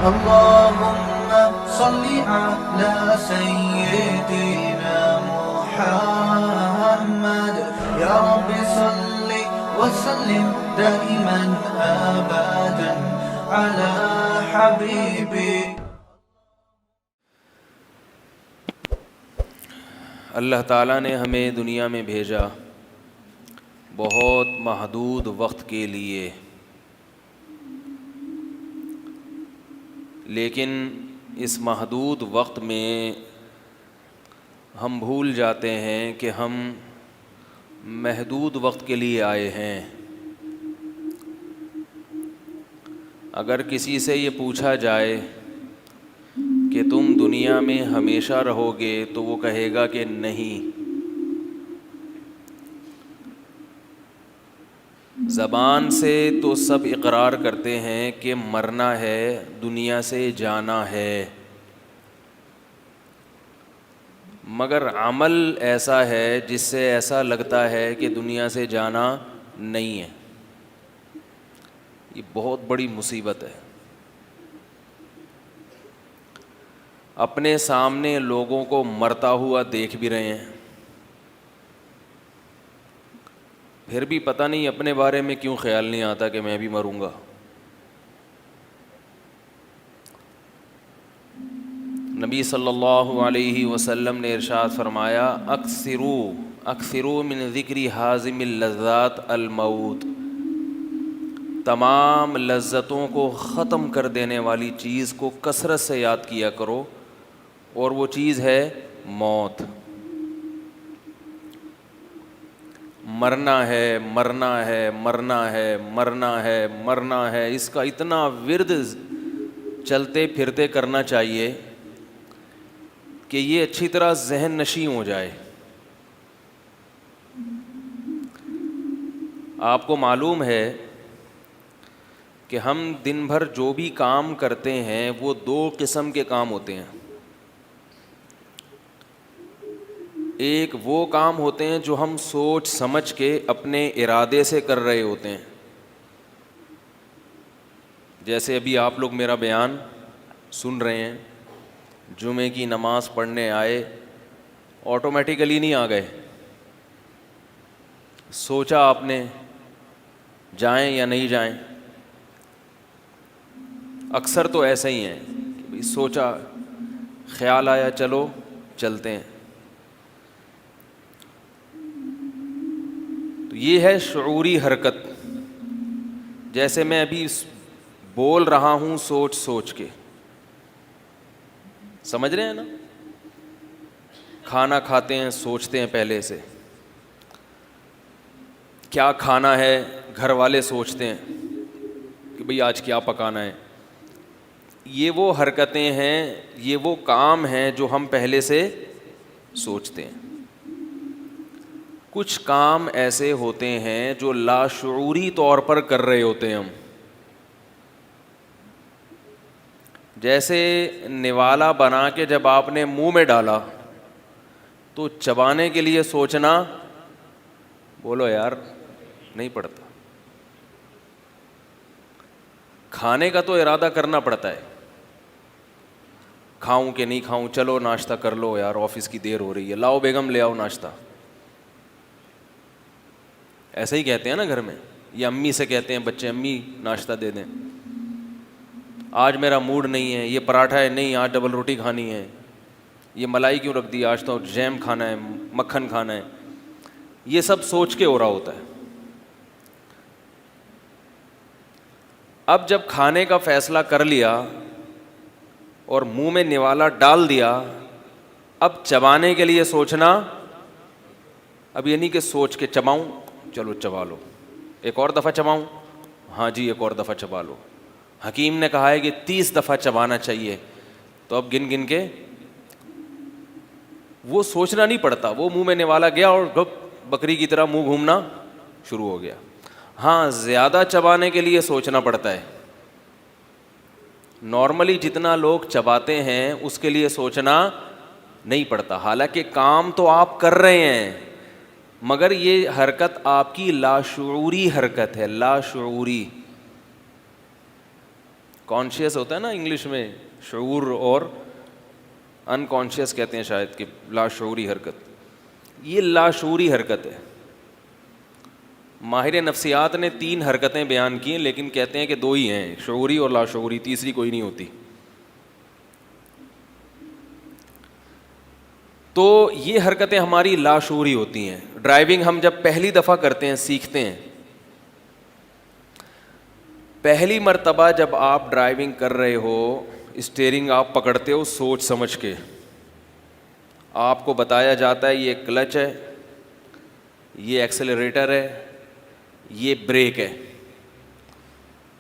اللهم صل على سيدنا محمد يا رب صل وسلم دائما أبدا على حبيبك. اللہ تعالیٰ نے ہمیں دنیا میں بھیجا بہت محدود وقت کے لیے، لیکن اس محدود وقت میں ہم بھول جاتے ہیں کہ ہم محدود وقت کے لیے آئے ہیں. اگر کسی سے یہ پوچھا جائے کہ تم دنیا میں ہمیشہ رہو گے تو وہ کہے گا کہ نہیں. زبان سے تو سب اقرار کرتے ہیں کہ مرنا ہے، دنیا سے جانا ہے، مگر عمل ایسا ہے جس سے ایسا لگتا ہے کہ دنیا سے جانا نہیں ہے. یہ بہت بڑی مصیبت ہے. اپنے سامنے لوگوں کو مرتا ہوا دیکھ بھی رہے ہیں، پھر بھی پتہ نہیں اپنے بارے میں کیوں خیال نہیں آتا کہ میں بھی مروں گا. نبی صلی اللہ علیہ وسلم نے ارشاد فرمایا اکثروا من ذکر حازم اللذات الموت. تمام لذتوں کو ختم کر دینے والی چیز کو کثرت سے یاد کیا کرو، اور وہ چیز ہے موت. مرنا ہے مرنا ہے مرنا ہے مرنا ہے مرنا ہے، اس کا اتنا ورد چلتے پھرتے کرنا چاہیے کہ یہ اچھی طرح ذہن نشیں ہو جائے. آپ کو معلوم ہے کہ ہم دن بھر جو بھی کام کرتے ہیں وہ دو قسم کے کام ہوتے ہیں. ایک وہ کام ہوتے ہیں جو ہم سوچ سمجھ کے اپنے ارادے سے کر رہے ہوتے ہیں، جیسے ابھی آپ لوگ میرا بیان سن رہے ہیں، جمعے کی نماز پڑھنے آئے، آٹومیٹیکلی نہیں آ گئے، سوچا آپ نے جائیں یا نہیں جائیں. اکثر تو ایسا ہی ہیں کہ بھئی سوچا، خیال آیا، چلو چلتے ہیں. تو یہ ہے شعوری حرکت. جیسے میں ابھی بول رہا ہوں سوچ سوچ کے، سمجھ رہے ہیں نا؟ کھانا کھاتے ہیں سوچتے ہیں پہلے سے کیا کھانا ہے، گھر والے سوچتے ہیں کہ بھئی آج کیا پکانا ہے. یہ وہ حرکتیں ہیں، یہ وہ کام ہیں جو ہم پہلے سے سوچتے ہیں. کچھ کام ایسے ہوتے ہیں جو لاشعوری طور پر کر رہے ہوتے ہیں ہم. جیسے نوالا بنا کے جب آپ نے منہ میں ڈالا تو چبانے کے لیے سوچنا، بولو یار، نہیں پڑتا. کھانے کا تو ارادہ کرنا پڑتا ہے، کھاؤں کہ نہیں کھاؤں، چلو ناشتہ کر لو یار، آفس کی دیر ہو رہی ہے، لاؤ بیگم لے آؤ ناشتہ. ایسا ہی کہتے ہیں نا گھر میں، یہ امی سے کہتے ہیں بچے، امی ناشتہ دے دیں. آج میرا موڈ نہیں ہے، یہ پراٹھا ہے، نہیں آج ڈبل روٹی کھانی ہے، یہ ملائی کیوں رکھ دی، آج تو جیم کھانا ہے، مکھن کھانا ہے. یہ سب سوچ کے ہو رہا ہوتا ہے. اب جب کھانے کا فیصلہ کر لیا اور منہ میں نوالا ڈال دیا، اب چبانے کے لیے سوچنا. اب یہ نہیں کہ سوچ کے چباؤں، چلو چبا لو، ایک اور دفعہ چباؤں، ہاں جی ایک اور دفعہ چبا لو. حکیم نے کہا ہے کہ 30 دفعہ چبانا چاہیے، تو اب گن گن کے وہ سوچنا نہیں پڑتا، وہ منہ میں نوالا گیا اور بکری کی طرح منہ گھومنا شروع ہو گیا. ہاں زیادہ چبانے کے لیے سوچنا پڑتا ہے. نارملی جتنا لوگ چباتے ہیں اس کے لیے سوچنا نہیں پڑتا، حالانکہ کام تو آپ کر رہے ہیں، مگر یہ حرکت آپ کی لاشعوری حرکت ہے. لاشعوری کانشیس ہوتا ہے نا انگلش میں شعور، اور انکانشیس کہتے ہیں شاید کہ لاشعوری حرکت. یہ لاشعوری حرکت ہے. ماہر نفسیات نے 3 حرکتیں بیان کی ہیں، لیکن کہتے ہیں کہ 2 ہی ہیں، شعوری اور لاشعوری، تیسری کوئی نہیں ہوتی. تو یہ حرکتیں ہماری لاشعوری ہوتی ہیں. ڈرائیونگ ہم جب پہلی دفعہ کرتے ہیں، سیکھتے ہیں، پہلی مرتبہ جب آپ ڈرائیونگ کر رہے ہو، اسٹیئرنگ آپ پکڑتے ہو سوچ سمجھ کے. آپ کو بتایا جاتا ہے یہ کلچ ہے، یہ ایکسلریٹر ہے، یہ بریک ہے.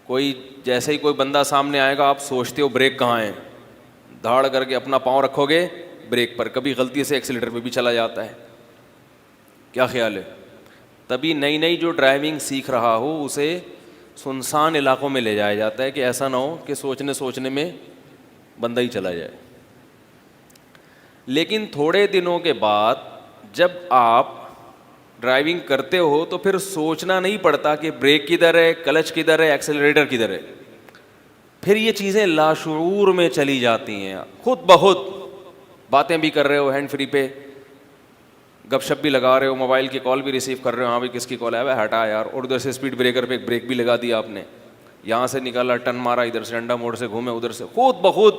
کوئی جیسے ہی کوئی بندہ سامنے آئے گا آپ سوچتے ہو بریک کہاں ہے، دھاڑ کر کے اپنا پاؤں رکھو گے بریک پر. کبھی غلطی سے ایکسیلیٹر پہ بھی چلا جاتا ہے. کیا خیال ہے؟ تبھی نئی جو ڈرائیونگ سیکھ رہا ہو اسے سنسان علاقوں میں لے جایا جاتا ہے کہ ایسا نہ ہو کہ سوچنے میں بندہ ہی چلا جائے. لیکن تھوڑے دنوں کے بعد جب آپ ڈرائیونگ کرتے ہو تو پھر سوچنا نہیں پڑتا کہ بریک کدھر ہے، کلچ کدھر ہے، ایکسیلریٹر کدھر ہے. پھر یہ چیزیں لاشعور میں چلی جاتی ہیں. خود بخود باتیں بھی کر رہے ہو ہینڈ فری پہ، گپ شپ بھی لگا رہے ہو، موبائل کی کال بھی ریسیو کر رہے ہو. ہاں بھائی کس کی کال ہے، ہٹا یار. اور ادھر سے اسپیڈ بریکر پہ ایک بریک بھی لگا دیا آپ نے، یہاں سے نکالا ٹرن مارا، ادھر سے ڈنڈا موڑ سے گھومے، ادھر سے. خود بخود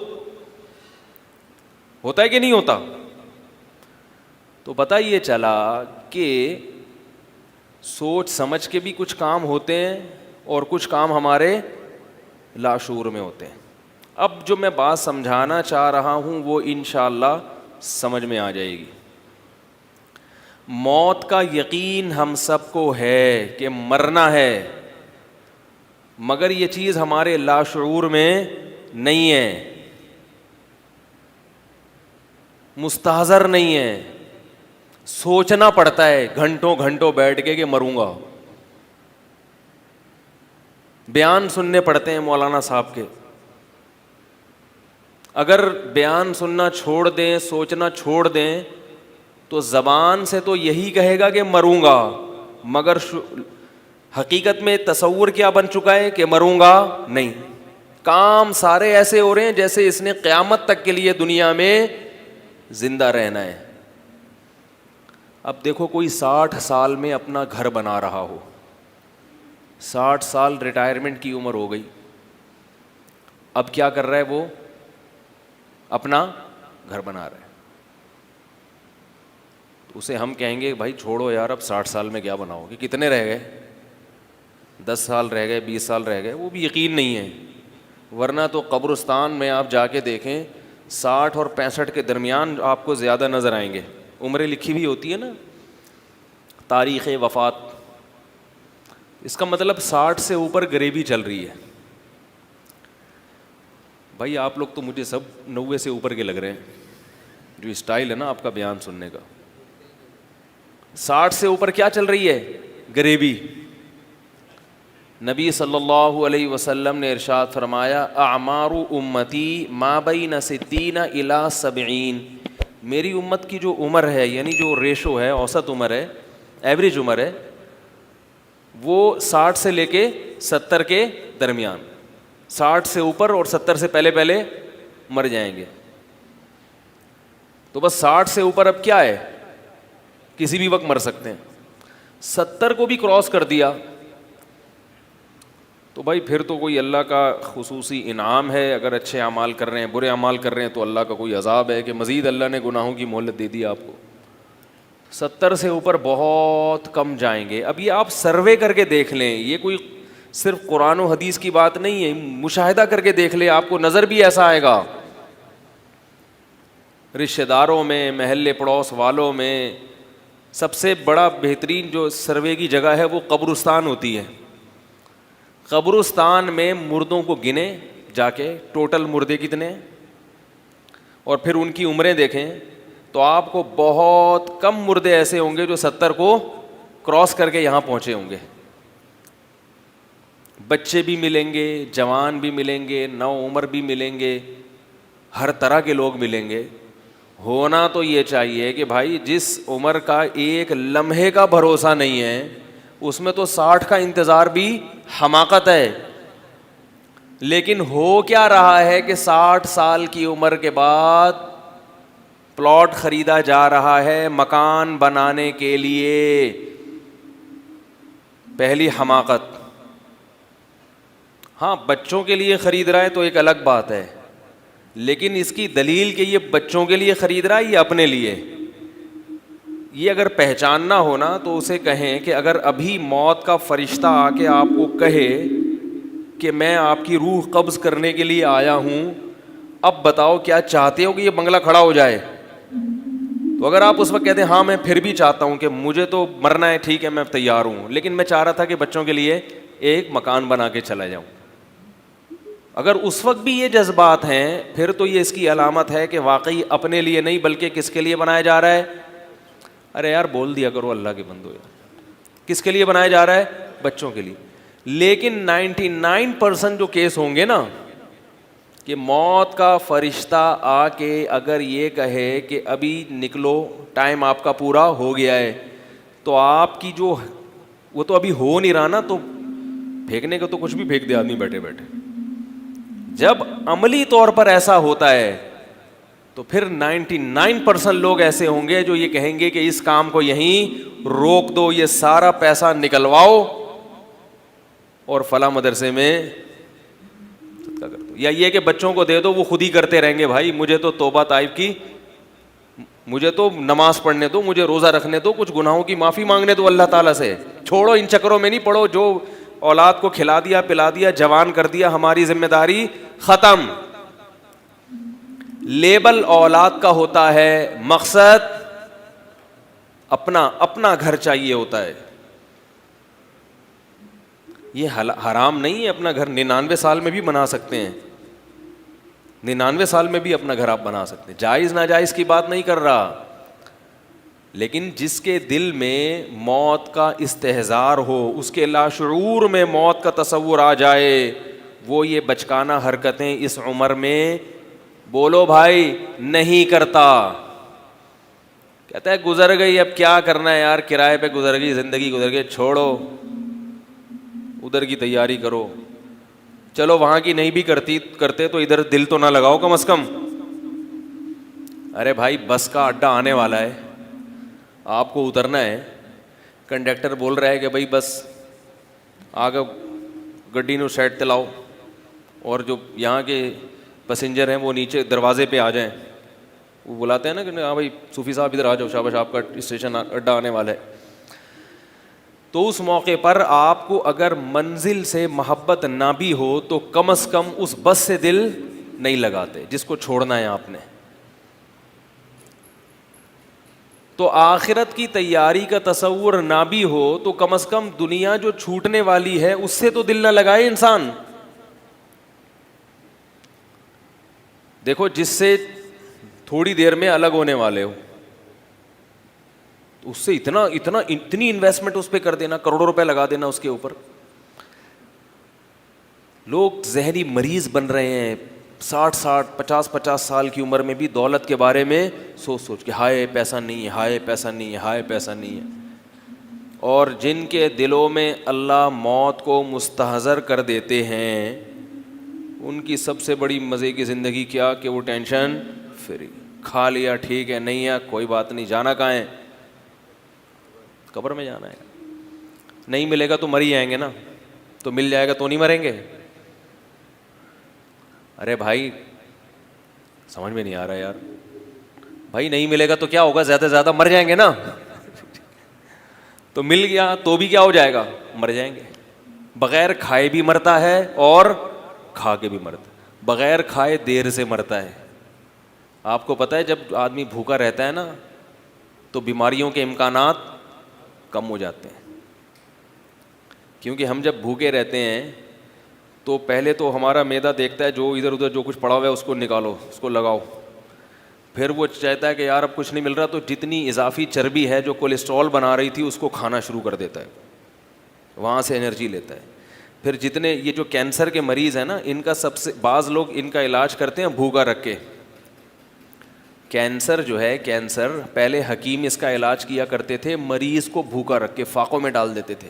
ہوتا ہے کہ نہیں ہوتا؟ تو پتہ یہ چلا کہ سوچ سمجھ کے بھی کچھ کام ہوتے ہیں اور کچھ کام ہمارے لاشعور میں ہوتے ہیں. اب جو میں بات سمجھانا چاہ رہا ہوں وہ انشاءاللہ سمجھ میں آ جائے گی. موت کا یقین ہم سب کو ہے کہ مرنا ہے، مگر یہ چیز ہمارے لاشعور میں نہیں ہے، مستحضر نہیں ہے. سوچنا پڑتا ہے گھنٹوں بیٹھ کے کہ مروں گا. بیان سننے پڑتے ہیں مولانا صاحب کے. اگر بیان سننا چھوڑ دیں، سوچنا چھوڑ دیں تو زبان سے تو یہی کہے گا کہ مروں گا، مگر حقیقت میں تصور کیا بن چکا ہے کہ مروں گا نہیں. کام سارے ایسے ہو رہے ہیں جیسے اس نے قیامت تک کے لیے دنیا میں زندہ رہنا ہے. اب دیکھو کوئی 60 سال میں اپنا گھر بنا رہا ہو، 60 سال ریٹائرمنٹ کی عمر ہو گئی، اب کیا کر رہا ہے؟ وہ اپنا گھر بنا رہا ہے. تو اسے ہم کہیں گے بھائی چھوڑو یار، اب 60 سال میں کیا بناؤ گے؟ کتنے رہ گئے؟ 10 سال رہ گئے، 20 سال رہ گئے. وہ بھی یقین نہیں ہے. ورنہ تو قبرستان میں آپ جا کے دیکھیں 60 اور 65 کے درمیان آپ کو زیادہ نظر آئیں گے. عمریں لکھی ہوئی ہوتی ہے نا، تاریخ وفات. اس کا مطلب 60 سے اوپر غریبی چل رہی ہے. بھائی آپ لوگ تو مجھے سب 90 سے اوپر کے لگ رہے ہیں، جو اسٹائل ہے نا آپ کا بیان سننے کا. 60 سے اوپر کیا چل رہی ہے؟ غریبی. نبی صلی اللہ علیہ وسلم نے ارشاد فرمایا اعمار امتی ما بین 60 الی 70. میری امت کی جو عمر ہے، یعنی جو ریشو ہے، اوسط عمر ہے، ایوریج عمر ہے، وہ 60 سے لے کے 70 کے درمیان. 60 سے اوپر اور 70 سے پہلے مر جائیں گے. تو بس 60 سے اوپر اب کیا ہے؟ کسی بھی وقت مر سکتے ہیں. 70 کو بھی کراس کر دیا تو بھائی پھر تو کوئی اللہ کا خصوصی انعام ہے. اگر اچھے اعمال کر رہے ہیں، برے اعمال کر رہے ہیں تو اللہ کا کوئی عذاب ہے کہ مزید اللہ نے گناہوں کی مہلت دے دی آپ کو. 70 سے اوپر بہت کم جائیں گے. اب یہ آپ سروے کر کے دیکھ لیں، یہ کوئی صرف قرآن و حدیث کی بات نہیں ہے، مشاہدہ کر کے دیکھ لیں، آپ کو نظر بھی ایسا آئے گا. رشتہ داروں میں، محلے پڑوس والوں میں سب سے بڑا بہترین جو سروے کی جگہ ہے وہ قبرستان ہوتی ہے. قبرستان میں مردوں کو گنے جا کے، ٹوٹل مردے کتنے، اور پھر ان کی عمریں دیکھیں تو آپ کو بہت کم مردے ایسے ہوں گے جو 70 کو کراس کر کے یہاں پہنچے ہوں گے. بچے بھی ملیں گے، جوان بھی ملیں گے، نو عمر بھی ملیں گے، ہر طرح کے لوگ ملیں گے. ہونا تو یہ چاہیے کہ بھائی جس عمر کا ایک لمحے کا بھروسہ نہیں ہے، اس میں تو 60 کا انتظار بھی حماقت ہے. لیکن ہو کیا رہا ہے کہ 60 سال کی عمر کے بعد پلاٹ خریدا جا رہا ہے مکان بنانے کے لیے. پہلی حماقت. ہاں بچوں کے لیے خرید رہا ہے تو ایک الگ بات ہے, لیکن اس کی دلیل کہ یہ بچوں کے لیے خرید رہا ہے یہ اپنے لیے, یہ اگر پہچاننا ہونا تو اسے کہیں کہ اگر ابھی موت کا فرشتہ آ کے آپ کو کہے کہ میں آپ کی روح قبض کرنے کے لیے آیا ہوں, اب بتاؤ کیا چاہتے ہو کہ یہ بنگلہ کھڑا ہو جائے؟ تو اگر آپ اس وقت کہتے ہیں ہاں میں پھر بھی چاہتا ہوں کہ مجھے تو مرنا ہے, ٹھیک ہے میں تیار ہوں, لیکن میں چاہ رہا تھا کہ بچوں کے لیے ایک مکان بنا کے چلا جاؤں, اگر اس وقت بھی یہ جذبات ہیں پھر تو یہ اس کی علامت ہے کہ واقعی اپنے لیے نہیں بلکہ کس کے لیے بنایا جا رہا ہے. ارے یار بول دیا کرو اللہ کے بندو یار, کس کے لیے بنایا جا رہا ہے؟ بچوں کے لیے. لیکن 99% جو کیس ہوں گے نا کہ موت کا فرشتہ آ کے اگر یہ کہے کہ ابھی نکلو ٹائم آپ کا پورا ہو گیا ہے, تو آپ کی جو وہ تو ابھی ہو نہیں رہا نا, تو پھینکنے کا تو کچھ بھی پھینک دے آدمی بیٹھے بیٹھے. جب عملی طور پر ایسا ہوتا ہے تو پھر 99% لوگ ایسے ہوں گے جو یہ کہیں گے کہ اس کام کو یہیں روک دو, یہ سارا پیسہ نکلواؤ اور فلاں مدرسے میں صدقہ کر دو, یا یہ کہ بچوں کو دے دو وہ خود ہی کرتے رہیں گے. بھائی مجھے تو توبہ طائب کی, مجھے تو نماز پڑھنے دو, مجھے روزہ رکھنے دو, کچھ گناہوں کی معافی مانگنے دو اللہ تعالیٰ سے. چھوڑو ان چکروں میں نہیں پڑو, جو اولاد کو کھلا دیا پلا دیا جوان کر دیا ہماری ذمہ داری ختم. لیبل اولاد کا ہوتا ہے, مقصد اپنا گھر چاہیے ہوتا ہے. یہ حرام نہیں ہے اپنا گھر, 99 سال میں بھی بنا سکتے ہیں, 99 سال میں بھی اپنا گھر آپ بنا سکتے ہیں, جائز ناجائز کی بات نہیں کر رہا. لیکن جس کے دل میں موت کا استحضار ہو, اس کے لاشعور میں موت کا تصور آ جائے, وہ یہ بچکانہ حرکتیں اس عمر میں بولو بھائی نہیں کرتا. کہتا ہے گزر گئی اب کیا کرنا ہے یار, کرائے پہ گزر گئی زندگی, گزر گئی, چھوڑو ادھر کی تیاری کرو. چلو وہاں کی نہیں بھی کرتے تو ادھر دل تو نہ لگاؤ کم از کم. ارے بھائی بس کا اڈا آنے والا ہے, آپ کو اترنا ہے, کنڈکٹر بول رہا ہے کہ بھائی بس آگے گڈی نو سائڈ تے لاؤ, اور جو یہاں کے پیسنجر ہیں وہ نیچے دروازے پہ آ جائیں. وہ بلاتے ہیں نا کہ ہاں بھائی صوفی صاحب ادھر آ جاؤ, شاباش آپ کا اسٹیشن اڈا آنے والا ہے. تو اس موقع پر آپ کو اگر منزل سے محبت نہ بھی ہو تو کم از کم اس بس سے دل نہیں لگاتے جس کو چھوڑنا ہے آپ نے. تو آخرت کی تیاری کا تصور نہ بھی ہو تو کم از کم دنیا جو چھوٹنے والی ہے اس سے تو دل نہ لگائے انسان. دیکھو جس سے تھوڑی دیر میں الگ ہونے والے ہو, اس سے اتنی انویسٹمنٹ اس پہ کر دینا, کروڑوں روپے لگا دینا اس کے اوپر. لوگ ذہنی مریض بن رہے ہیں 50 سال کی عمر میں بھی دولت کے بارے میں سوچ کے ہائے پیسہ نہیں ہے, ہائے پیسہ نہیں ہے, ہائے پیسہ نہیں ہے. اور جن کے دلوں میں اللہ موت کو مستحضر کر دیتے ہیں ان کی سب سے بڑی مزے کی زندگی کیا کہ وہ ٹینشن فری, کھا لیا ٹھیک ہے, نہیں ہے کوئی بات نہیں, جانا کہاں ہے؟ قبر میں جانا ہے. نہیں ملے گا تو مر ہی جائیں گے نا, تو مل جائے گا تو نہیں مریں گے. ارے بھائی سمجھ میں نہیں آ رہا یار, بھائی نہیں ملے گا تو کیا ہوگا, زیادہ سے زیادہ مر جائیں گے نا. تو مل گیا تو بھی کیا ہو جائے گا, مر جائیں گے. بغیر کھائے بھی مرتا ہے اور کھا کے بھی مرتا ہے. بغیر کھائے دیر سے مرتا ہے. آپ کو پتہ ہے جب آدمی بھوکا رہتا ہے نا تو بیماریوں کے امکانات کم ہو جاتے ہیں, کیونکہ ہم جب بھوکے رہتے ہیں تو پہلے تو ہمارا معدہ دیکھتا ہے جو ادھر ادھر جو کچھ پڑا ہوا ہے اس کو نکالو, اس کو لگاؤ. پھر وہ چاہتا ہے کہ یار اب کچھ نہیں مل رہا, تو جتنی اضافی چربی ہے جو کولیسٹرول بنا رہی تھی اس کو کھانا شروع کر دیتا ہے, وہاں سے انرجی لیتا ہے. پھر جتنے یہ جو کینسر کے مریض ہیں نا, ان کا سب سے بعض لوگ ان کا علاج کرتے ہیں بھوکا رکھ کے. کینسر جو ہے, کینسر پہلے حکیم اس کا علاج کیا کرتے تھے, مریض کو بھوکا رکھ کے فاقوں میں ڈال دیتے تھے.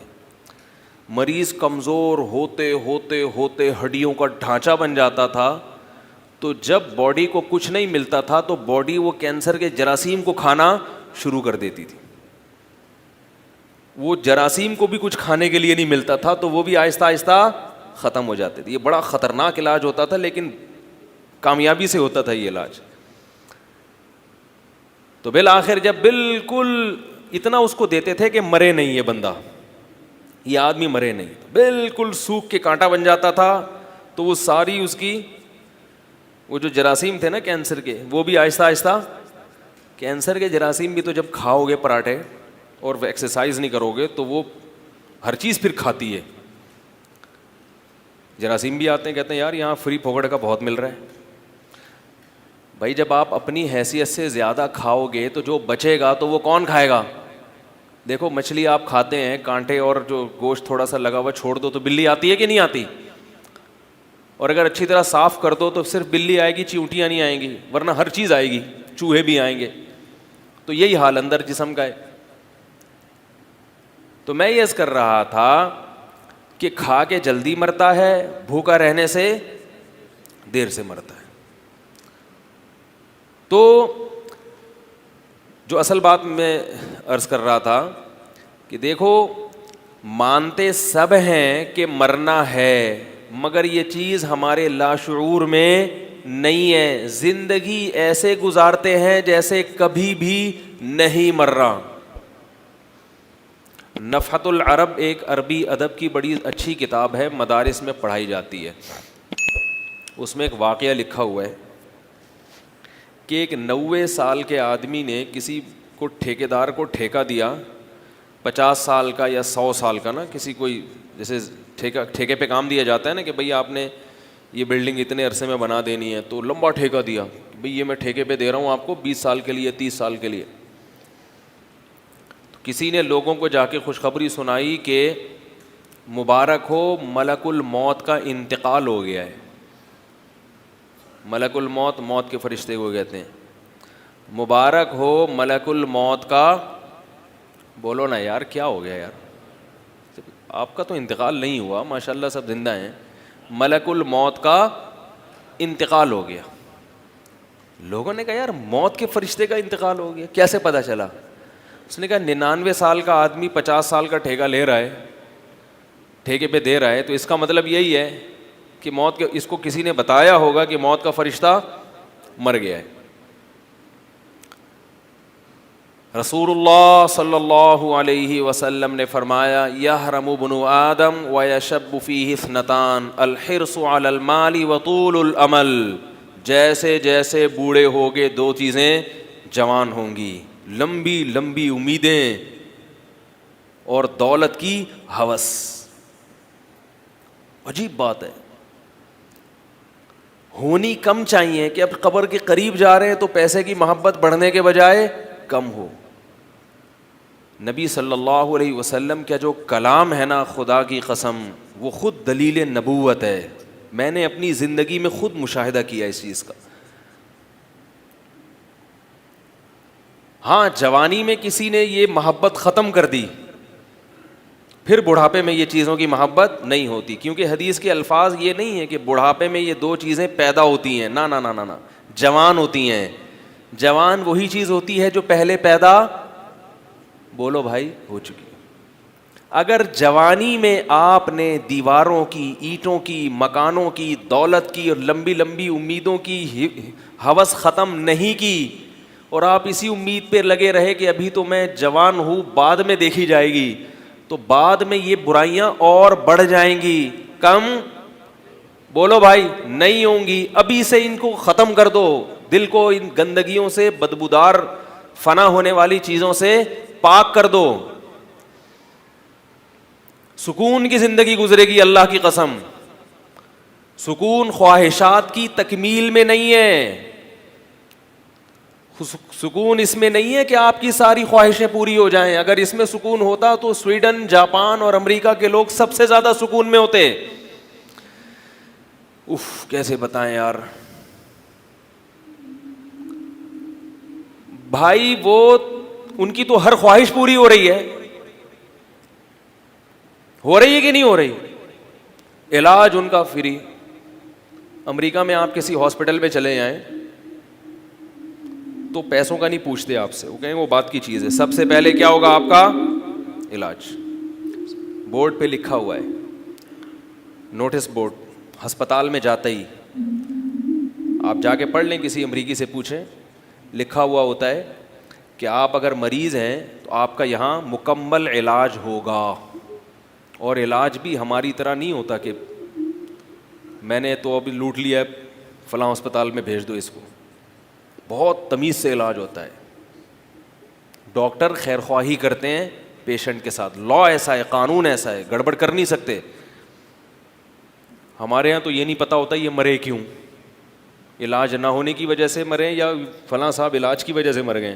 مریض کمزور ہوتے ہوتے ہوتے ہڈیوں کا ڈھانچہ بن جاتا تھا، تو جب باڈی کو کچھ نہیں ملتا تھا تو باڈی وہ کینسر کے جراثیم کو کھانا شروع کر دیتی تھی. وہ جراثیم کو بھی کچھ کھانے کے لیے نہیں ملتا تھا تو وہ بھی آہستہ آہستہ ختم ہو جاتے تھے. یہ بڑا خطرناک علاج ہوتا تھا لیکن کامیابی سے ہوتا تھا یہ علاج. تو بالآخر جب بالکل اتنا اس کو دیتے تھے کہ مرے نہیں یہ بندہ، یہ آدمی مرے نہیں، بالکل سوکھ کے کانٹا بن جاتا تھا، تو وہ ساری اس کی وہ جو جراثیم تھے نا کینسر کے، وہ بھی آہستہ آہستہ، کینسر کے جراثیم بھی تو جب کھاؤ گے پراٹھے اور ایکسرسائز نہیں کرو گے تو وہ ہر چیز پھر کھاتی ہے. جراثیم بھی آتے ہیں، کہتے ہیں یار یہاں فری پھوکڑ کا بہت مل رہا ہے. بھائی جب آپ اپنی حیثیت سے زیادہ کھاؤ گے تو جو بچے گا تو وہ کون کھائے گا؟ دیکھو مچھلی آپ کھاتے ہیں، کانٹے اور جو گوشت تھوڑا سا لگا ہوا چھوڑ دو تو بلی آتی ہے کہ نہیں آتی؟ اور اگر اچھی طرح صاف کر دو تو صرف بلی آئے گی، چیونٹیاں نہیں آئیں گی، ورنہ ہر چیز آئے گی، چوہے بھی آئیں گے. تو یہی حال اندر جسم کا ہے. تو میں یہ عرض کر رہا تھا کہ کھا کے جلدی مرتا ہے، بھوکا رہنے سے دیر سے مرتا ہے. تو جو اصل بات میں عرض کر رہا تھا کہ دیکھو مانتے سب ہیں کہ مرنا ہے، مگر یہ چیز ہمارے لاشعور میں نہیں ہے. زندگی ایسے گزارتے ہیں جیسے کبھی بھی نہیں مر رہا. نفحۃ العرب ایک عربی ادب کی بڑی اچھی کتاب ہے، مدارس میں پڑھائی جاتی ہے. اس میں ایک واقعہ لکھا ہوا ہے کہ ایک 90 سال کے آدمی نے کسی کو ٹھیکیدار کو ٹھیکہ دیا 50 سال کا یا 100 سال کا نا، کسی کوئی جیسے ٹھیکے پہ کام دیا جاتا ہے نا کہ بھئی آپ نے یہ بلڈنگ اتنے عرصے میں بنا دینی ہے، تو لمبا ٹھیکہ دیا، بھئی یہ میں ٹھیکے پہ دے رہا ہوں آپ کو 20 سال کے لیے 30 سال کے لیے. تو کسی نے لوگوں کو جا کے خوشخبری سنائی کہ مبارک ہو ملک الموت کا انتقال ہو گیا ہے. ملک الموت، موت کے فرشتے کو کہتے ہیں. مبارک ہو ملک الموت کا، بولو نا یار کیا ہو گیا یار، آپ کا تو انتقال نہیں ہوا، ماشاءاللہ سب زندہ ہیں، ملک الموت کا انتقال ہو گیا. لوگوں نے کہا یار موت کے فرشتے کا انتقال ہو گیا، کیسے پتہ چلا؟ اس نے کہا 99 سال کا آدمی 50 سال کا ٹھیکہ لے رہا ہے، ٹھیکے پہ دے رہا ہے، تو اس کا مطلب یہی ہے کہ موت کے، اس کو کسی نے بتایا ہوگا کہ موت کا فرشتہ مر گیا ہے. رسول اللہ صلی اللہ علیہ وسلم نے فرمایا یحرم ابن آدم ویشب فیہ اثنتان الحرص علی المال وطول الامل. جیسے جیسے بوڑھے ہوگے دو چیزیں جوان ہوں گی، لمبی لمبی امیدیں اور دولت کی ہوس. عجیب بات ہے، ہونی کم چاہیے کہ اب قبر کے قریب جا رہے ہیں تو پیسے کی محبت بڑھنے کے بجائے کم ہو. نبی صلی اللہ علیہ وسلم کا جو کلام ہے نا، خدا کی قسم وہ خود دلیل نبوت ہے. میں نے اپنی زندگی میں خود مشاہدہ کیا اس چیز کا. ہاں جوانی میں کسی نے یہ محبت ختم کر دی، پھر بڑھاپے میں یہ چیزوں کی محبت نہیں ہوتی، کیونکہ حدیث کے الفاظ یہ نہیں ہے کہ بڑھاپے میں یہ دو چیزیں پیدا ہوتی ہیں، نا نا نا نا نا، جوان ہوتی ہیں. جوان وہی چیز ہوتی ہے جو پہلے پیدا، بولو بھائی، ہو چکی. اگر جوانی میں آپ نے دیواروں کی، اینٹوں کی، مکانوں کی، دولت کی اور لمبی لمبی امیدوں کی ہوس ختم نہیں کی اور آپ اسی امید پہ لگے رہے کہ ابھی تو میں جوان ہوں بعد میں دیکھی جائے گی، تو بعد میں یہ برائیاں اور بڑھ جائیں گی، کم، بولو بھائی، نہیں ہوں گی. ابھی سے ان کو ختم کر دو، دل کو ان گندگیوں سے، بدبودار فنا ہونے والی چیزوں سے پاک کر دو. سکون کی زندگی گزرے گی، اللہ کی قسم. سکون خواہشات کی تکمیل میں نہیں ہے، سکون اس میں نہیں ہے کہ آپ کی ساری خواہشیں پوری ہو جائیں. اگر اس میں سکون ہوتا تو سویڈن، جاپان اور امریکہ کے لوگ سب سے زیادہ سکون میں ہوتے. اف، کیسے بتائیں یار بھائی، وہ ان کی تو ہر خواہش پوری ہو رہی ہے. ہو رہی ہے کہ نہیں ہو رہی؟ علاج ان کا فری. امریکہ میں آپ کسی ہاسپٹل میں چلے جائیں تو پیسوں کا نہیں پوچھتے آپ سے, وہ کہیں وہ بات کی چیز ہے, سب سے پہلے کیا ہوگا آپ کا علاج. بورڈ پہ لکھا ہوا ہے, نوٹس بورڈ, ہسپتال میں جاتے ہی آپ جا کے پڑھ لیں, کسی امریکی سے پوچھیں, لکھا ہوا ہوتا ہے کہ آپ اگر مریض ہیں تو آپ کا یہاں مکمل علاج ہوگا. اور علاج بھی ہماری طرح نہیں ہوتا کہ میں نے تو ابھی لوٹ لیا فلاں ہسپتال میں بھیج دو اس کو. بہت تمیز سے علاج ہوتا ہے. ڈاکٹر خیر خواہی کرتے ہیں پیشنٹ کے ساتھ. لا ایسا ہے, قانون ایسا ہے, گڑبڑ کر نہیں سکتے. ہمارے یہاں تو یہ نہیں پتہ ہوتا یہ مرے کیوں, علاج نہ ہونے کی وجہ سے مرے یا فلاں صاحب علاج کی وجہ سے مر گئے.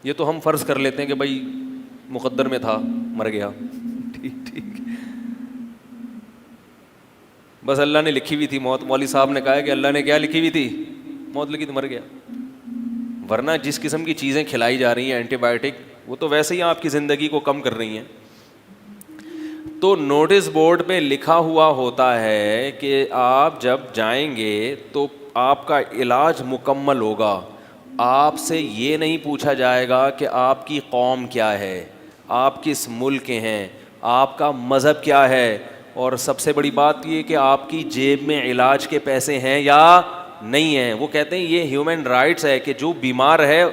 یہ تو ہم فرض کر لیتے ہیں کہ بھائی مقدر میں تھا, مر گیا, ٹھیک. بس اللہ نے لکھی ہوئی تھی موت. مولوی صاحب نے کہا کہ اللہ نے کیا لکھی ہوئی تھی, موت لکھی تو مر گیا. ورنہ جس قسم کی چیزیں کھلائی جا رہی ہیں اینٹی بایوٹک, وہ تو ویسے ہی آپ کی زندگی کو کم کر رہی ہیں. تو نوٹس بورڈ پہ لکھا ہوا ہوتا ہے کہ آپ جب جائیں گے تو آپ کا علاج مکمل ہوگا. آپ سے یہ نہیں پوچھا جائے گا کہ آپ کی قوم کیا ہے, آپ کس ملک کے ہیں, آپ کا مذہب کیا ہے, اور سب سے بڑی بات یہ کہ آپ کی جیب میں علاج کے پیسے ہیں یا نہیں ہیں. وہ کہتے ہیں یہ ہیومن رائٹس ہے کہ جو بیمار ہے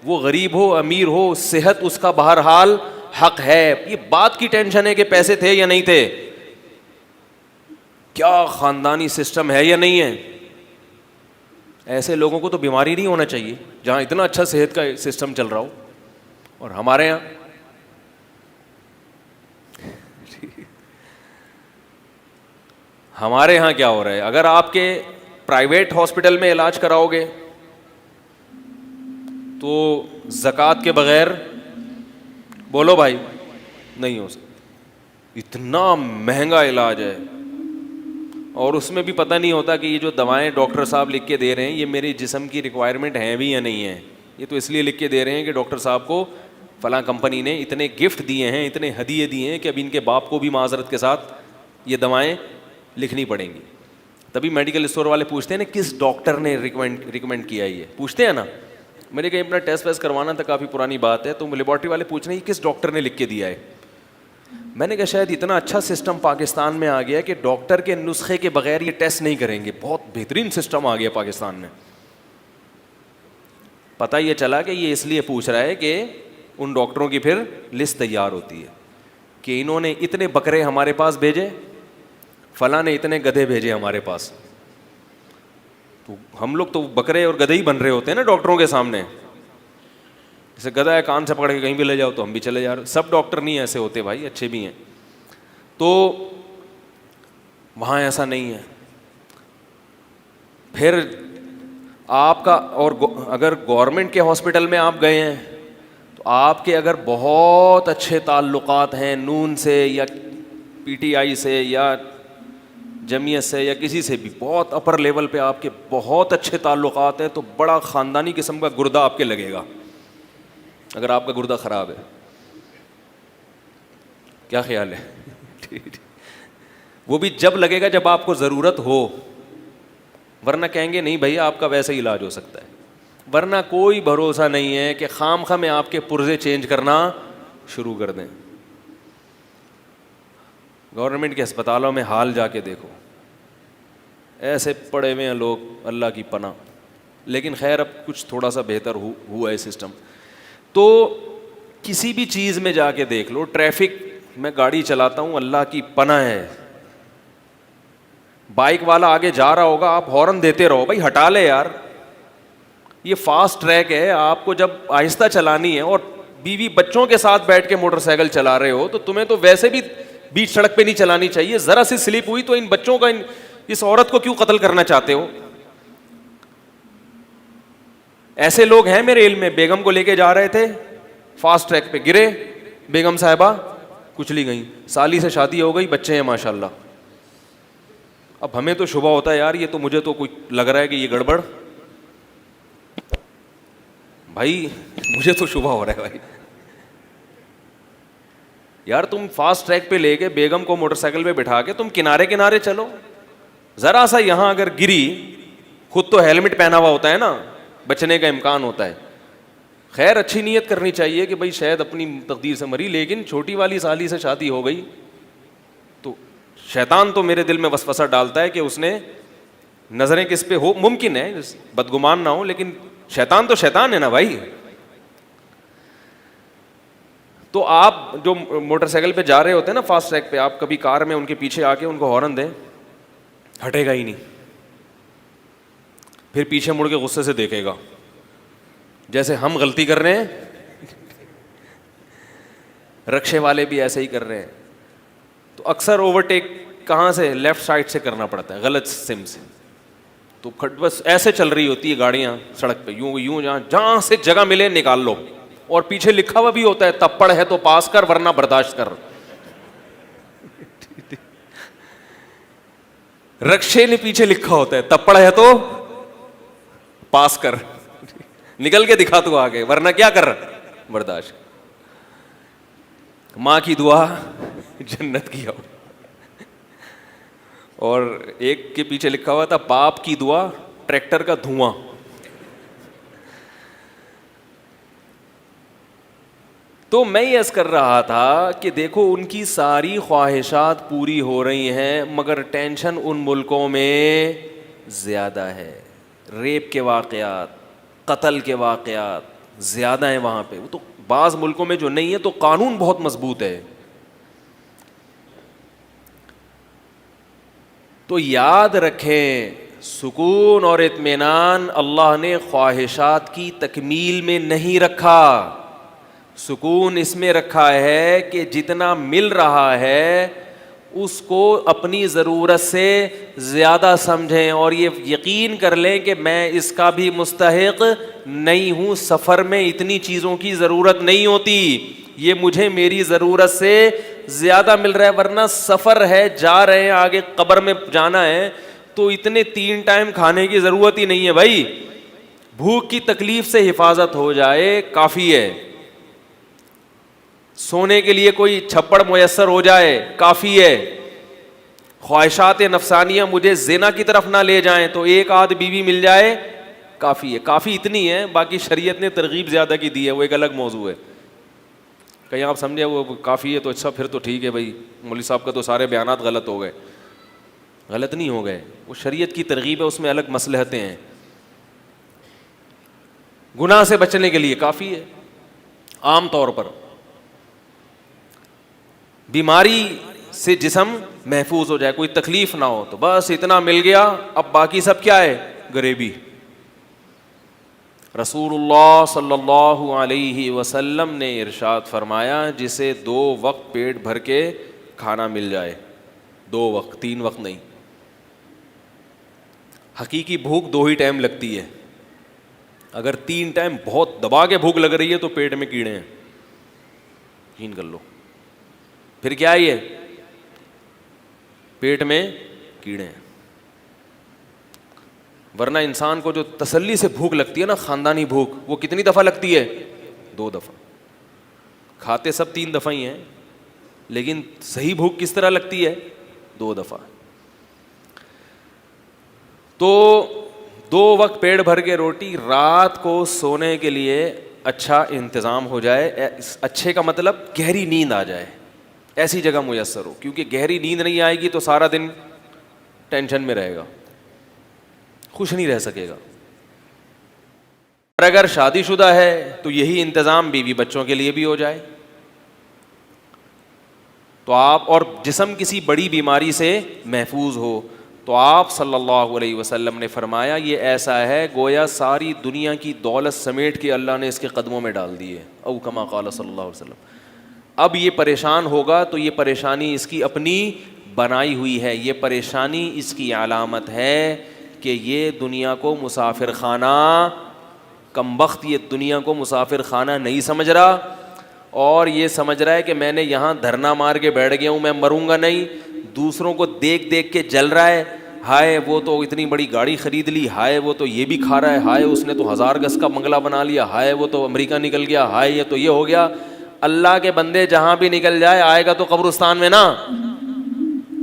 وہ غریب ہو امیر ہو, صحت اس کا بہرحال حق ہے. یہ بات کی ٹینشن ہے کہ پیسے تھے یا نہیں تھے, کیا خاندانی سسٹم ہے یا نہیں ہے. ایسے لوگوں کو تو بیماری نہیں ہونا چاہیے جہاں اتنا اچھا صحت کا سسٹم چل رہا ہو. اور ہمارے یہاں کیا ہو رہا ہے, اگر آپ کے پرائیویٹ ہاسپٹل میں علاج کراؤ گے تو زکوٰۃ کے بغیر بولو بھائی نہیں ہو سکتا. اتنا مہنگا علاج ہے, اور اس میں بھی پتہ نہیں ہوتا کہ یہ جو دوائیں ڈاکٹر صاحب لکھ کے دے رہے ہیں یہ میری جسم کی ریکوائرمنٹ ہیں بھی یا نہیں ہیں. یہ تو اس لیے لکھ کے دے رہے ہیں کہ ڈاکٹر صاحب کو فلاں کمپنی نے اتنے گفٹ دیے ہیں, اتنے ہدیے دیے ہیں کہ اب ان کے باپ کو بھی معذرت کے ساتھ یہ دوائیں لکھنی پڑیں گی. تبھی میڈیکل اسٹور والے پوچھتے ہیں نا کس ڈاکٹر نے ریکمینڈ کیا, یہ پوچھتے ہیں نا. میں نے کہیں اپنا ٹیسٹ ویسٹ کروانا تھا, کافی پرانی بات ہے, تو لیبارٹری والے پوچھ رہے ہیں کس ڈاکٹر نے لکھ کے دیا ہے. میں نے کہا شاید اتنا اچھا سسٹم پاکستان میں آ گیا کہ ڈاکٹر کے نسخے کے بغیر یہ ٹیسٹ نہیں کریں گے. بہت بہترین سسٹم آ گیا پاکستان میں. پتہ یہ چلا کہ یہ اس لیے پوچھ رہا ہے کہ ان ڈاکٹروں کی پھر لسٹ تیار ہوتی ہے کہ انہوں نے اتنے بکرے ہمارے پاس بھیجے, فلاں نے اتنے گدھے بھیجے ہمارے پاس. تو ہم لوگ تو بکرے اور گدھے ہی بن رہے ہوتے ہیں نا ڈاکٹروں کے سامنے. جیسے گدھا ہے کان سے پکڑ کے کہیں بھی لے جاؤ تو ہم بھی چلے جا رہے. سب ڈاکٹر نہیں ایسے ہوتے بھائی, اچھے بھی ہیں. تو وہاں ایسا نہیں ہے. پھر آپ کا, اور اگر گورنمنٹ کے ہاسپٹل میں آپ گئے ہیں تو آپ کے اگر بہت اچھے تعلقات ہیں نون سے یا پی ٹی آئی سے یا جمعیت سے یا کسی سے بھی, بہت اپر لیول پہ آپ کے بہت اچھے تعلقات ہیں, تو بڑا خاندانی قسم کا گردہ آپ کے لگے گا اگر آپ کا گردہ خراب ہے. کیا خیال ہے؟ وہ بھی جب لگے گا جب آپ کو ضرورت ہو, ورنہ کہیں گے نہیں بھائی آپ کا ویسے ہی علاج ہو سکتا ہے. ورنہ کوئی بھروسہ نہیں ہے کہ خام خواہ میں آپ کے پرزے چینج کرنا شروع کر دیں. گورنمنٹ کے اسپتالوں میں حال جا کے دیکھو, ایسے پڑے ہوئے ہیں لوگ, اللہ کی پناہ. لیکن خیر اب کچھ تھوڑا سا بہتر ہوا ہے سسٹم. تو کسی بھی چیز میں جا کے دیکھ لو, ٹریفک میں گاڑی چلاتا ہوں, اللہ کی پناہ ہے, بائک والا آگے جا رہا ہوگا, آپ ہارن دیتے رہو, بھائی ہٹا لے یار, یہ فاسٹ ٹریک ہے. آپ کو جب آہستہ چلانی ہے اور بیوی بچوں کے ساتھ بیٹھ کے موٹر سائیکل چلا رہے ہو تو تمہیں تو ویسے بھی بیچ سڑک پہ نہیں چلانی چاہیے. ذرا سی سلپ ہوئی تو ان بچوں کا, اس عورت کو کیوں قتل کرنا چاہتے ہو؟ ایسے لوگ ہیں میرے علم میں, بیگم کو لے کے جا رہے تھے, فاسٹ ٹریک پہ گرے, بیگم صاحبہ کچلی گئیں. سالی سے شادی ہو گئی, بچے ہیں ماشاءاللہ. اب ہمیں تو شبہ ہوتا ہے یار یہ تو, مجھے تو کوئی لگ رہا ہے کہ یہ گڑبڑ, بھائی مجھے تو شبہ ہو رہا ہے بھائی. یار تم فاسٹ ٹریک پہ لے کے بیگم کو موٹر سائیکل پہ بٹھا کے تم کنارے کنارے چلو, ذرا سا یہاں اگر گری, خود تو ہیلمٹ پہنا ہوا ہوتا ہے نا, بچنے کا امکان ہوتا ہے. خیر اچھی نیت کرنی چاہیے کہ بھائی شاید اپنی تقدیر سے مری, لیکن چھوٹی والی سالی سے شادی ہو گئی تو شیطان تو میرے دل میں وسوسہ ڈالتا ہے کہ اس نے نظریں کس پہ ہو, ممکن ہے بدگمان نہ ہو, لیکن شیطان تو شیطان ہے نا بھائی. تو آپ جو موٹر سائیکل پہ جا رہے ہوتے ہیں نا فاسٹ ٹریک پہ, آپ کبھی کار میں ان کے پیچھے آ کے ان کو ہارن دیں, ہٹے گا ہی نہیں, پھر پیچھے مڑ کے غصے سے دیکھے گا جیسے ہم غلطی کر رہے ہیں. رکشے والے بھی ایسے ہی کر رہے ہیں. تو اکثر اوورٹیک کہاں سے, لیفٹ سائڈ سے کرنا پڑتا ہے, غلط سم سے. تو بس ایسے چل رہی ہوتی ہے گاڑیاں سڑک پہ, یوں یوں جہاں سے جگہ ملے نکال لو, اور پیچھے لکھا ہوا بھی ہوتا ہے تپڑ ہے تو پاس کر ورنہ برداشت کر. رکشے نے پیچھے لکھا ہوتا ہے تپڑ ہے تو پاس کر, نکل کے دکھا تو آگے ورنہ کیا کر برداشت. ماں کی دعا جنت کی ہو, اور ایک کے پیچھے لکھا ہوا تھا باپ کی دعا ٹریکٹر کا دھواں. تو میں یہ عرض کر رہا تھا کہ دیکھو ان کی ساری خواہشات پوری ہو رہی ہیں, مگر ٹینشن ان ملکوں میں زیادہ ہے. ریپ کے واقعات, قتل کے واقعات زیادہ ہیں وہاں پہ. وہ تو بعض ملکوں میں جو نہیں ہے تو قانون بہت مضبوط ہے. تو یاد رکھیں سکون اور اطمینان اللہ نے خواہشات کی تکمیل میں نہیں رکھا. سکون اس میں رکھا ہے کہ جتنا مل رہا ہے اس کو اپنی ضرورت سے زیادہ سمجھیں, اور یہ یقین کر لیں کہ میں اس کا بھی مستحق نہیں ہوں. سفر میں اتنی چیزوں کی ضرورت نہیں ہوتی, یہ مجھے میری ضرورت سے زیادہ مل رہا ہے. ورنہ سفر ہے, جا رہے ہیں آگے قبر میں جانا ہے, تو اتنے 3 ٹائم کھانے کی ضرورت ہی نہیں ہے بھائی. بھوک کی تکلیف سے حفاظت ہو جائے کافی ہے, سونے کے لیے کوئی چھپڑ میسر ہو جائے کافی ہے, خواہشات نفسانیہ مجھے زنا کی طرف نہ لے جائیں تو ایک آدھ بیوی مل جائے کافی ہے. کافی اتنی ہے, باقی شریعت نے ترغیب زیادہ کی دی ہے, وہ ایک الگ موضوع ہے. کہیں آپ سمجھے وہ کافی ہے تو اچھا پھر تو ٹھیک ہے بھائی, مولوی صاحب کا تو سارے بیانات غلط ہو گئے. غلط نہیں ہو گئے, وہ شریعت کی ترغیب ہے, اس میں الگ مصلحتیں ہیں. گناہ سے بچنے کے لیے کافی ہے. عام طور پر بیماری سے جسم محفوظ ہو جائے, کوئی تکلیف نہ ہو, تو بس اتنا مل گیا. اب باقی سب کیا ہے, غریبی. رسول اللہ صلی اللہ علیہ وسلم نے ارشاد فرمایا جسے 2 وقت پیٹ بھر کے کھانا مل جائے, 2 وقت 3 وقت نہیں. حقیقی بھوک 2 ہی ٹائم لگتی ہے. اگر 3 ٹائم بہت دبا کے بھوک لگ رہی ہے تو پیٹ میں کیڑے ہیں, یقین کر لو. پھر کیا ہے, یہ پیٹ میں کیڑے ہیں. ورنہ انسان کو جو تسلی سے بھوک لگتی ہے نا, خاندانی بھوک, وہ کتنی دفعہ لگتی ہے, 2 دفعہ. کھاتے سب 3 دفعہ ہی ہیں, لیکن صحیح بھوک کس طرح لگتی ہے, 2 دفعہ. تو 2 وقت پیٹ بھر کے روٹی, رات کو سونے کے لیے اچھا انتظام ہو جائے. اچھے کا مطلب گہری نیند آ جائے, ایسی جگہ میسر ہو, کیونکہ گہری نیند نہیں آئے گی تو سارا دن ٹینشن میں رہے گا, خوش نہیں رہ سکے گا. اور اگر شادی شدہ ہے تو یہی انتظام بیوی بچوں کے لیے بھی ہو جائے. تو آپ, اور جسم کسی بڑی بیماری سے محفوظ ہو, تو آپ صلی اللہ علیہ وسلم نے فرمایا یہ ایسا ہے گویا ساری دنیا کی دولت سمیٹ کے اللہ نے اس کے قدموں میں ڈال دی ہے, او کما قال صلی اللہ علیہ وسلم. اب یہ پریشان ہوگا تو یہ پریشانی اس کی اپنی بنائی ہوئی ہے, یہ پریشانی اس کی علامت ہے کہ یہ دنیا کو مسافر خانہ, کمبخت یہ دنیا کو مسافر خانہ نہیں سمجھ رہا, اور یہ سمجھ رہا ہے کہ میں نے یہاں دھرنا مار کے بیٹھ گیا ہوں, میں مروں گا نہیں. دوسروں کو دیکھ دیکھ کے جل رہا ہے, ہائے وہ تو اتنی بڑی گاڑی خرید لی, ہائے وہ تو یہ بھی کھا رہا ہے, ہائے اس نے تو 1000 گز کا بنگلہ بنا لیا, ہائے وہ تو امریکہ نکل گیا, ہائے یہ تو یہ ہو گیا. اللہ کے بندے جہاں بھی نکل جائے آئے گا تو قبرستان میں نا.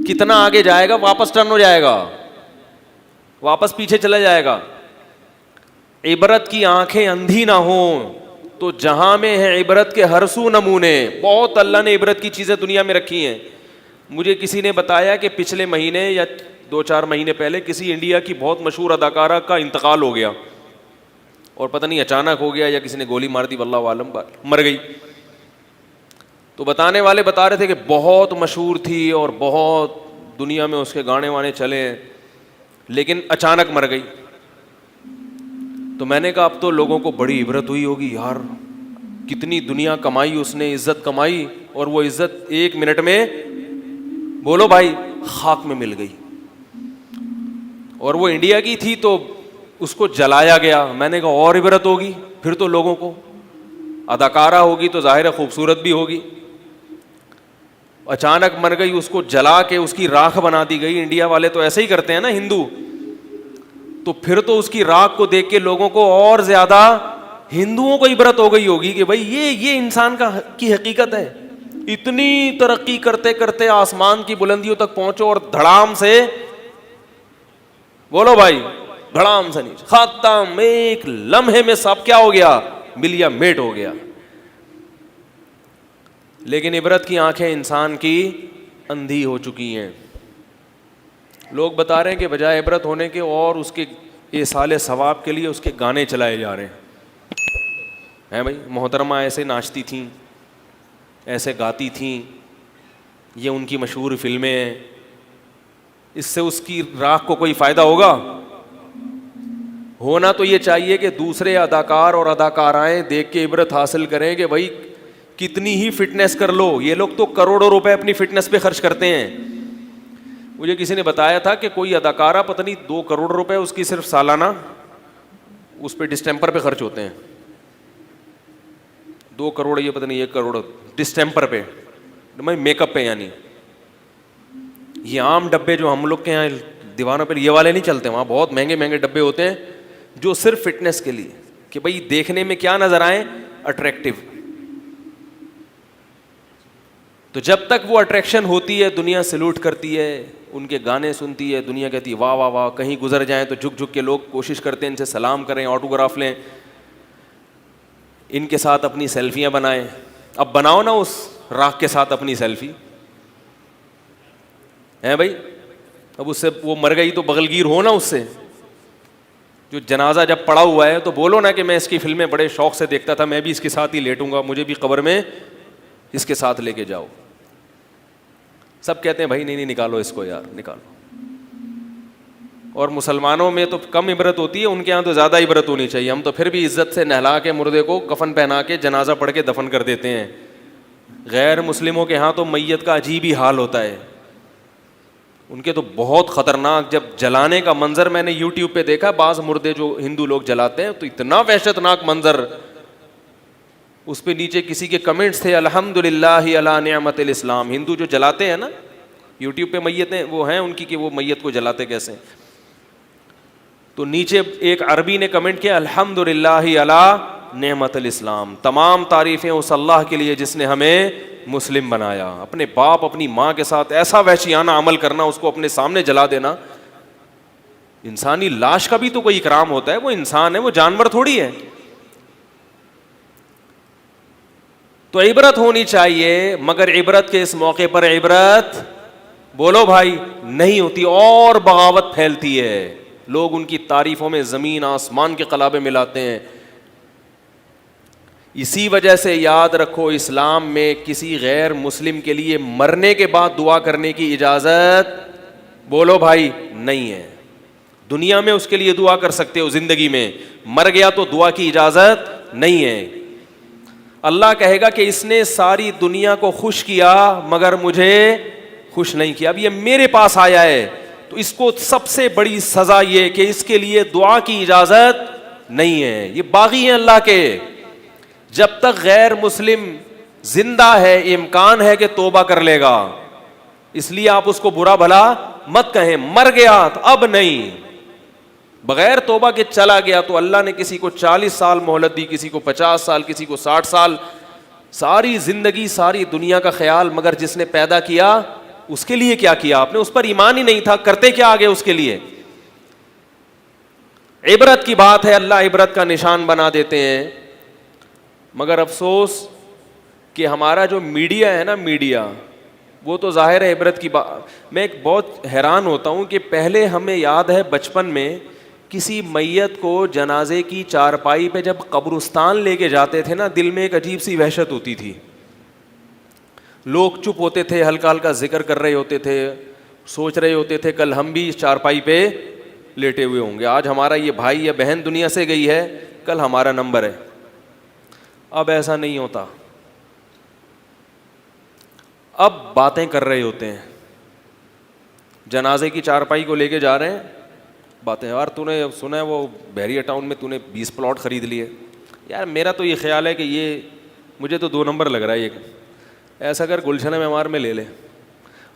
کتنا آگے جائے گا, واپس ٹرن ہو جائے گا, واپس پیچھے چلا جائے گا. عبرت کی آنکھیں اندھی نہ ہوں تو جہاں میں ہے عبرت کے ہر سو نمونے. بہت اللہ نے عبرت کی چیزیں دنیا میں رکھی ہیں. مجھے کسی نے بتایا کہ پچھلے مہینے یا 2-4 مہینے پہلے کسی انڈیا کی بہت مشہور اداکارہ کا انتقال ہو گیا, اور پتہ نہیں اچانک ہو گیا یا کسی نے گولی مار دی, واللہ عالم, مر گئی. تو بتانے والے بتا رہے تھے کہ بہت مشہور تھی اور بہت دنیا میں اس کے گانے وانے چلے, لیکن اچانک مر گئی. تو میں نے کہا اب تو لوگوں کو بڑی عبرت ہوئی ہوگی, یار کتنی دنیا کمائی اس نے, عزت کمائی, اور وہ عزت 1 منٹ میں بولو بھائی خاک میں مل گئی. اور وہ انڈیا کی تھی تو اس کو جلایا گیا. میں نے کہا اور عبرت ہوگی پھر تو لوگوں کو. اداکارہ ہوگی تو ظاہر ہے خوبصورت بھی ہوگی, اچانک مر گئی, اس کو جلا کے اس کی راکھ بنا دی گئی. انڈیا والے تو ایسے ہی کرتے ہیں نا ہندو, تو پھر تو اس کی راکھ کو دیکھ کے لوگوں کو اور زیادہ ہندوؤں کو عبرت ہو گئی ہوگی کہ بھائی یہ انسان کی حقیقت ہے. اتنی ترقی کرتے کرتے آسمان کی بلندیوں تک پہنچو اور دھڑام سے بولو بھائی, دھڑام سے نیچے ختم, ایک لمحے میں سب کیا ہو گیا, ملیا میٹ ہو گیا. لیکن عبرت کی آنکھیں انسان کی اندھی ہو چکی ہیں. لوگ بتا رہے ہیں کہ بجائے عبرت ہونے کے اور اس کے ایصال ثواب کے لیے اس کے گانے چلائے جا رہے ہیں بھائی. محترمہ ایسے ناچتی تھیں, ایسے گاتی تھیں, یہ ان کی مشہور فلمیں ہیں, اس سے اس کی راکھ کو کوئی فائدہ ہوگا؟ ہونا تو یہ چاہیے کہ دوسرے اداکار اور اداکارائیں دیکھ کے عبرت حاصل کریں کہ بھائی کتنی ہی فٹنس کر لو, یہ لوگ تو کروڑوں روپے اپنی فٹنس پہ خرچ کرتے ہیں. مجھے کسی نے بتایا تھا کہ کوئی اداکارہ پتہ نہیں 2 کروڑ روپے اس کی صرف سالانہ اس پہ ڈسٹیمپر پہ خرچ ہوتے ہیں. 2 کروڑ یہ پتہ نہیں 1 کروڑ ڈسٹیمپر پہ, میک اپ پہ. یعنی یہ عام ڈبے جو ہم لوگ کے یہاں دیوانوں پہ یہ والے نہیں چلتے, وہاں بہت مہنگے مہنگے ڈبے ہوتے ہیں جو صرف فٹنس کے لیے, کہ بھائی دیکھنے میں کیا نظر آئیں, اٹریکٹیو. تو جب تک وہ اٹریکشن ہوتی ہے دنیا سلوٹ کرتی ہے, ان کے گانے سنتی ہے, دنیا کہتی ہے واہ واہ واہ. کہیں گزر جائیں تو جھک جھک کے لوگ کوشش کرتے ہیں ان سے سلام کریں, آٹوگراف لیں, ان کے ساتھ اپنی سیلفیاں بنائیں. اب بناؤ نا اس راکھ کے ساتھ اپنی سیلفی, ہے بھائی. اب اس سے وہ مر گئی تو بغلگیر ہو نا اس سے. جو جنازہ جب پڑا ہوا ہے تو بولو نا کہ میں اس کی فلمیں بڑے شوق سے دیکھتا تھا, میں بھی اس کے ساتھ ہی لیٹوں گا, مجھے بھی قبر میں اس کے ساتھ لے کے جاؤ. سب کہتے ہیں بھائی نہیں نکالو اس کو یار, نکالو. اور مسلمانوں میں تو کم عبرت ہوتی ہے, ان کے یہاں تو زیادہ عبرت ہونی چاہیے. ہم تو پھر بھی عزت سے نہلا کے مردے کو کفن پہنا کے جنازہ پڑھ کے دفن کر دیتے ہیں. غیر مسلموں کے ہاں تو میت کا عجیب ہی حال ہوتا ہے. ان کے تو بہت خطرناک, جب جلانے کا منظر میں نے یوٹیوب پہ دیکھا, بعض مردے جو ہندو لوگ جلاتے ہیں تو اتنا وحشت ناک منظر. اس پہ نیچے کسی کے کمنٹس تھے الحمدللہ علی نعمت الاسلام. ہندو جو جلاتے ہیں نا یوٹیوب پہ میتیں, وہ ہیں ان کی کہ وہ میت کو جلاتے کیسے. تو نیچے ایک عربی نے کمنٹ کیا الحمدللہ علی نعمت الاسلام, تمام تعریفیں اس اللہ کے لیے جس نے ہمیں مسلم بنایا. اپنے باپ اپنی ماں کے ساتھ ایسا وحشیانہ عمل کرنا, اس کو اپنے سامنے جلا دینا. انسانی لاش کا بھی تو کوئی اکرام ہوتا ہے, وہ انسان ہے, وہ جانور تھوڑی ہے. تو عبرت ہونی چاہیے, مگر عبرت کے اس موقع پر عبرت بولو بھائی نہیں ہوتی, اور بغاوت پھیلتی ہے. لوگ ان کی تعریفوں میں زمین آسمان کے قلابے ملاتے ہیں. اسی وجہ سے یاد رکھو اسلام میں کسی غیر مسلم کے لیے مرنے کے بعد دعا کرنے کی اجازت بولو بھائی نہیں ہے. دنیا میں اس کے لیے دعا کر سکتے ہو, زندگی میں, مر گیا تو دعا کی اجازت نہیں ہے. اللہ کہے گا کہ اس نے ساری دنیا کو خوش کیا مگر مجھے خوش نہیں کیا. اب یہ میرے پاس آیا ہے تو اس کو سب سے بڑی سزا یہ کہ اس کے لیے دعا کی اجازت نہیں ہے. یہ باغی ہیں اللہ کے. جب تک غیر مسلم زندہ ہے امکان ہے کہ توبہ کر لے گا, اس لیے آپ اس کو برا بھلا مت کہیں. مر گیا تو اب نہیں, بغیر توبہ کے چلا گیا تو اللہ نے کسی کو 40 سال مہلت دی, کسی کو 50 سال, کسی کو 60 سال. ساری زندگی ساری دنیا کا خیال، مگر جس نے پیدا کیا اس کے لیے کیا کیا آپ نے؟ اس پر ایمان ہی نہیں تھا، کرتے کیا آگے اس کے لیے؟ عبرت کی بات ہے، اللہ عبرت کا نشان بنا دیتے ہیں، مگر افسوس کہ ہمارا جو میڈیا ہے نا، میڈیا وہ تو ظاہر ہے عبرت کی بات. میں ایک بہت حیران ہوتا ہوں کہ پہلے ہمیں یاد ہے بچپن میں کسی میت کو جنازے کی چارپائی پہ جب قبرستان لے کے جاتے تھے نا، دل میں ایک عجیب سی وحشت ہوتی تھی. لوگ چپ ہوتے تھے، ہلکا ہلکا ذکر کر رہے ہوتے تھے، سوچ رہے ہوتے تھے کل ہم بھی اس چارپائی پہ لیٹے ہوئے ہوں گے، آج ہمارا یہ بھائی یا بہن دنیا سے گئی ہے، کل ہمارا نمبر ہے. اب ایسا نہیں ہوتا، اب باتیں کر رہے ہوتے ہیں. جنازے کی چارپائی کو لے کے جا رہے ہیں، باتیں، یار تو نے سنا ہے وہ بحریہ ٹاؤن میں تو نے 20 پلاٹ خرید لیے. یار میرا تو یہ خیال ہے کہ یہ مجھے تو 2 نمبر لگ رہا ہے، یہ ایسا کر گلشن معمار میں لے لے.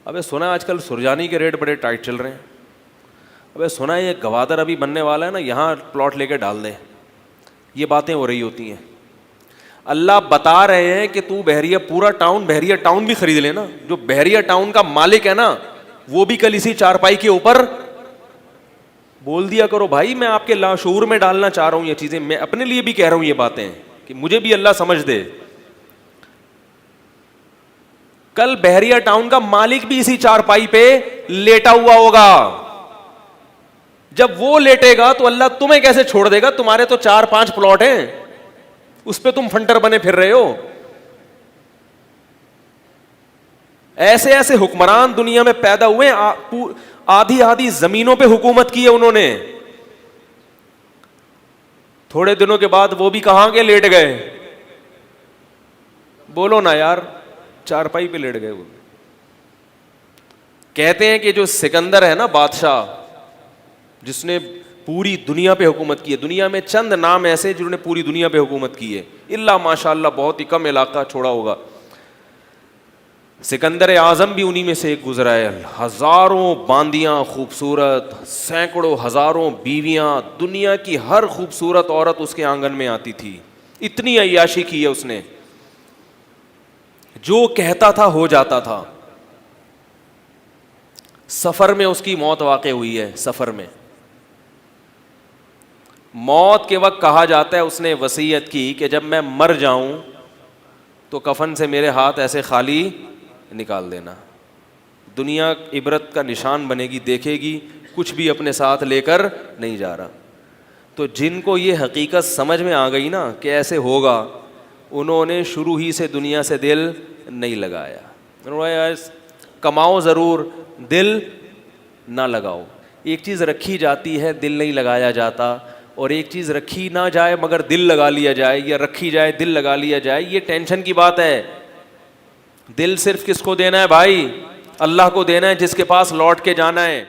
ابے سنا ہے آج کل سرجانی کے ریٹ بڑے ٹائٹ چل رہے ہیں. ابے سنا ہے یہ گوادر ابھی بننے والا ہے نا، یہاں پلاٹ لے کے ڈال دیں. یہ باتیں ہو رہی ہوتی ہیں. اللہ بتا رہے ہیں کہ تو بحریہ پورا ٹاؤن، بحریہ ٹاؤن بھی خرید لینا. جو بحریہ ٹاؤن کا مالک ہے نا، وہ بھی کل اسی چارپائی کے اوپر بول دیا کرو بھائی میں آپ کے لاشعور میں ڈالنا چاہ رہا ہوں یہ چیزیں، میں اپنے لیے بھی کہہ رہا ہوں یہ باتیں کہ مجھے بھی اللہ سمجھ دے. کل بحریہ ٹاؤن کا مالک بھی اسی چارپائی پہ لیٹا ہوا ہوگا. جب وہ لیٹے گا تو اللہ تمہیں کیسے چھوڑ دے گا؟ تمہارے تو 4-5 پلاٹ ہیں، اس پہ تم فنٹر بنے پھر رہے ہو. ایسے ایسے حکمران دنیا میں پیدا ہوئے، آدھی آدھی زمینوں پہ حکومت کی ہے انہوں نے. تھوڑے دنوں کے بعد وہ بھی کہاں کے لیٹ گئے؟ بولو نا یار، چارپائی پہ لیٹ گئے. وہ کہتے ہیں کہ جو سکندر ہے نا بادشاہ، جس نے پوری دنیا پہ حکومت کی ہے، دنیا میں چند نام ایسے جنہوں نے پوری دنیا پہ حکومت کی ہے، اللہ ماشاءاللہ بہت ہی کم علاقہ چھوڑا ہوگا. سکندر اعظم بھی انہی میں سے ایک گزرا ہے. ہزاروں باندیاں خوبصورت، سینکڑوں ہزاروں بیویاں، دنیا کی ہر خوبصورت عورت اس کے آنگن میں آتی تھی. اتنی عیاشی کی ہے اس نے، جو کہتا تھا ہو جاتا تھا. سفر میں اس کی موت واقع ہوئی ہے. سفر میں موت کے وقت کہا جاتا ہے اس نے وصیت کی کہ جب میں مر جاؤں تو کفن سے میرے ہاتھ ایسے خالی نکال دینا. دنیا عبرت کا نشان بنے گی، دیکھے گی کچھ بھی اپنے ساتھ لے کر نہیں جا رہا. تو جن کو یہ حقیقت سمجھ میں آ گئی نا کہ ایسے ہوگا، انہوں نے شروع ہی سے دنیا سے دل نہیں لگایا. انہوں نے کماؤ ضرور، دل نہ لگاؤ. ایک چیز رکھی جاتی ہے دل نہیں لگایا جاتا، اور ایک چیز رکھی نہ جائے مگر دل لگا لیا جائے، یا رکھی جائے دل لگا لیا جائے. یہ ٹینشن کی بات ہے. دل صرف کس کو دینا ہے بھائی؟ اللہ کو دینا ہے، جس کے پاس لوٹ کے جانا ہے.